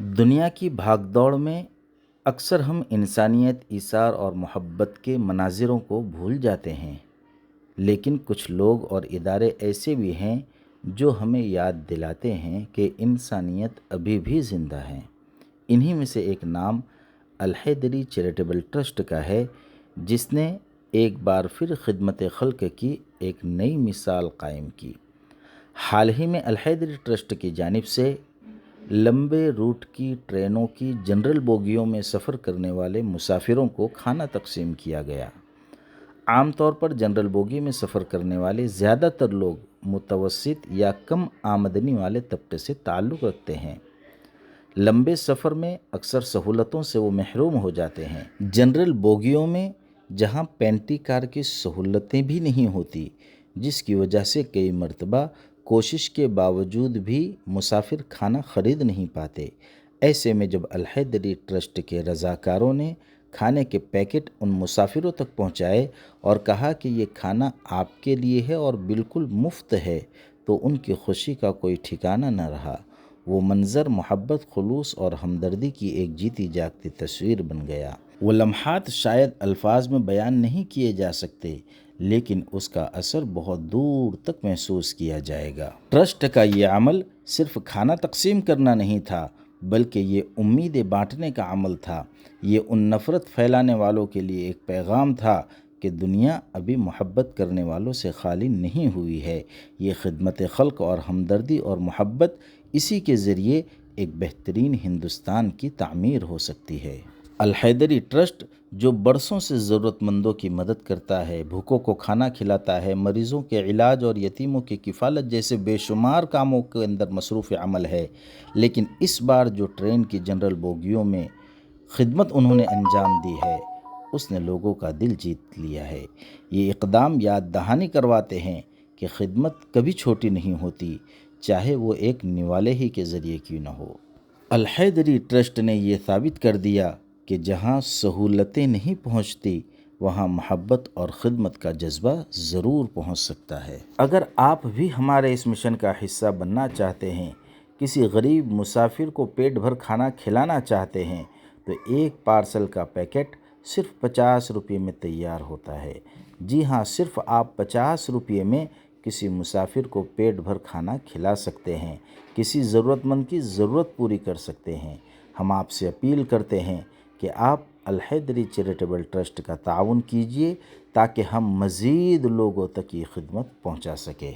دنیا کی بھاگ دوڑ میں اکثر ہم انسانیت، ایثار اور محبت کے مناظروں کو بھول جاتے ہیں، لیکن کچھ لوگ اور ادارے ایسے بھی ہیں جو ہمیں یاد دلاتے ہیں کہ انسانیت ابھی بھی زندہ ہے۔ انہی میں سے ایک نام الحیدری چیریٹیبل ٹرسٹ کا ہے، جس نے ایک بار پھر خدمت خلق کی ایک نئی مثال قائم کی۔ حال ہی میں الحیدری ٹرسٹ کی جانب سے لمبے روٹ کی ٹرینوں کی جنرل بوگیوں میں سفر کرنے والے مسافروں کو کھانا تقسیم کیا گیا۔ عام طور پر جنرل بوگی میں سفر کرنے والے زیادہ تر لوگ متوسط یا کم آمدنی والے طبقے سے تعلق رکھتے ہیں۔ لمبے سفر میں اکثر سہولتوں سے وہ محروم ہو جاتے ہیں۔ جنرل بوگیوں میں جہاں پینٹری کار کی سہولتیں بھی نہیں ہوتی، جس کی وجہ سے کئی مرتبہ کوشش کے باوجود بھی مسافر کھانا خرید نہیں پاتے، ایسے میں جب الحیدری ٹرسٹ کے رضاکاروں نے کھانے کے پیکٹ ان مسافروں تک پہنچائے اور کہا کہ یہ کھانا آپ کے لیے ہے اور بالکل مفت ہے، تو ان کی خوشی کا کوئی ٹھکانہ نہ رہا۔ وہ منظر محبت، خلوص اور ہمدردی کی ایک جیتی جاگتی تصویر بن گیا۔ وہ لمحات شاید الفاظ میں بیان نہیں کیے جا سکتے، لیکن اس کا اثر بہت دور تک محسوس کیا جائے گا۔ ٹرسٹ کا یہ عمل صرف کھانا تقسیم کرنا نہیں تھا، بلکہ یہ امیدیں بانٹنے کا عمل تھا۔ یہ ان نفرت پھیلانے والوں کے لیے ایک پیغام تھا کہ دنیا ابھی محبت کرنے والوں سے خالی نہیں ہوئی ہے۔ یہ خدمت خلق اور ہمدردی اور محبت، اسی کے ذریعے ایک بہترین ہندوستان کی تعمیر ہو سکتی ہے۔ الحیدری ٹرسٹ جو برسوں سے ضرورت مندوں کی مدد کرتا ہے، بھوکوں کو کھانا کھلاتا ہے، مریضوں کے علاج اور یتیموں کی کفالت جیسے بے شمار کاموں کے اندر مصروف عمل ہے، لیکن اس بار جو ٹرین کی جنرل بوگیوں میں خدمت انہوں نے انجام دی ہے، اس نے لوگوں کا دل جیت لیا ہے۔ یہ اقدام یاد دہانی کرواتے ہیں کہ خدمت کبھی چھوٹی نہیں ہوتی، چاہے وہ ایک نوالے ہی کے ذریعے کیوں نہ ہو۔ الحیدری ٹرسٹ نے یہ ثابت کر دیا کہ جہاں سہولتیں نہیں پہنچتی، وہاں محبت اور خدمت کا جذبہ ضرور پہنچ سکتا ہے۔ اگر آپ بھی ہمارے اس مشن کا حصہ بننا چاہتے ہیں، کسی غریب مسافر کو پیٹ بھر کھانا کھلانا چاہتے ہیں، تو ایک پارسل کا پیکٹ صرف 50 روپے میں تیار ہوتا ہے۔ جی ہاں، صرف آپ 50 روپے میں کسی مسافر کو پیٹ بھر کھانا کھلا سکتے ہیں، کسی ضرورت مند کی ضرورت پوری کر سکتے ہیں۔ ہم آپ سے اپیل کرتے ہیں کہ آپ الحیدری چیریٹیبل ٹرسٹ کا تعاون کیجیے تاکہ ہم مزید لوگوں تک یہ خدمت پہنچا سکیں۔